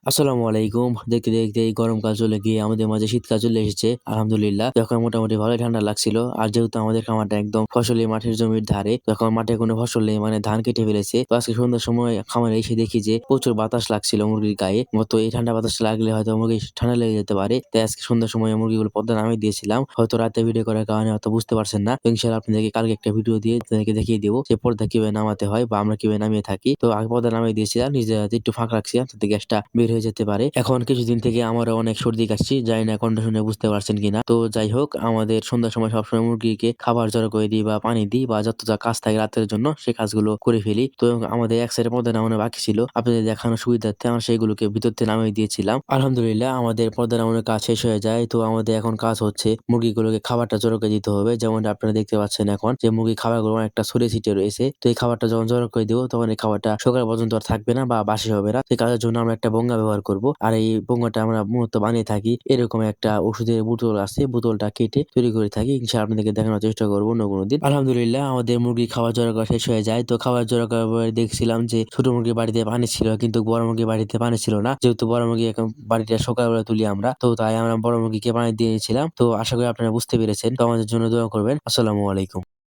আসসালামু আলাইকুম। দেখতে দেখতে এই গরমকাল চলে গিয়ে আমাদের মাঝে শীতকাল চলে এসেছে। আলহামদুলিল্লাহ। তো এখন মোটামুটি ভালোই ঠান্ডা লাগছিল। আর যেহেতু আমাদের খামারটা একদম ফসলি মাঠের জমির ধারে, তো এখন মাঠে কোনো ফসল নেই, মানে ধান কেটে ফেলেছে। তো আজকে সন্ধ্যার সময় খামারে এসে দেখি যে প্রচুর বাতাস লাগছিল মুরগির গায়ে। তো এই ঠান্ডা বাতাস লাগলে হয়তো মুরগি ঠান্ডা লেগে যেতে পারে। তাই আজকে সন্ধ্যার সময় মুরগিগুলো পর্দা নামিয়ে দিয়েছিলাম। হয়তো রাতে ভিডিও করার কারণে হয়তো বুঝতে পারছেন না। তো ইনশাআল্লাহ আপনাদেরকে কালকে একটা ভিডিও দিয়ে আপনাদেরকে দেখিয়ে দেবো যে পর্দা কিভাবে নামাতে হয় বা আমরা কিভাবে নামিয়ে থাকি। তো আগে পর্দা নামিয়ে দিয়েছিলাম, নিজের হাতে একটু ফাঁক রাখছিলাম যাতে গ্যাসটা বের হয়ে যেতে পারে। এখন কিছুদিন থেকে আমারও অনেক সর্দি কাশছি, জানি না কণ্ঠ শুনে বুঝতে পারছেন কিনা। তো যাই হোক, আমাদের সন্ধ্যার সময় সবসময় মুরগিকে খাবার জড়ো করে দিই বা পানি দিই বা যত যা কাজ থাকে রাতের জন্য সে কাজগুলো করে ফেলি। তো আমাদের এক সাইডের পর্দা নামানো বাকি ছিল, আপনাদের দেখানোর সুবিধার্থে আমরা সেইগুলোকে ভিতর থেকে নামিয়ে দিয়েছিলাম। আলহামদুলিল্লাহ আমাদের পর্দা নামানোর কাজ শেষ হয়ে যায়। তো আমাদের এখন কাজ হচ্ছে মুরগিগুলোকে খাবারটা জড়ো করে দিতে হবে। যেমন আপনারা দেখতে পাচ্ছেন এখন যে মুরগি খাবারগুলো অনেকটা ছড়িয়ে ছিটিয়ে রয়েছে। তো এই খাবারটা যখন জড়ো করে দিব তখন এই খাবারটা সকাল পর্যন্ত আর থাকবে না বা বাসি হবে না। সেই কাজের জন্য আমরা একটা বঙ্গা ব্যবহার করব। আর এই বঙ্গাটা আমরা মূলত বানিয়ে থাকি এরকম একটা ওষুধের বোতল আছে, বোতলটা কেটে তৈরি করে থাকি। ইনশাআল্লাহ আপনাদেরকে দেখানোর চেষ্টা করবো অন্য কোনো দিন। আলহামদুলিল্লাহ আমাদের মুরগি খাবার জড়ো করা শেষ হয়ে যায়। তো খাবার জড়ো করার পরে দেখছিলাম যে ছোট মুরগির বাড়িতে পানি ছিল, কিন্তু বড় মুরগির বাড়িতে পানি ছিল না। যেহেতু বড় মুরগি এখন বাড়িটা সকালবেলা তুলি আমরা, তো তাই আমরা বড় মুরগিকে পানি দিয়েছিলাম। তো আশা করি আপনারা বুঝতে পেরেছেন। তো আমাদের জন্য দোয়া করবেন। আসসালামু আলাইকুম।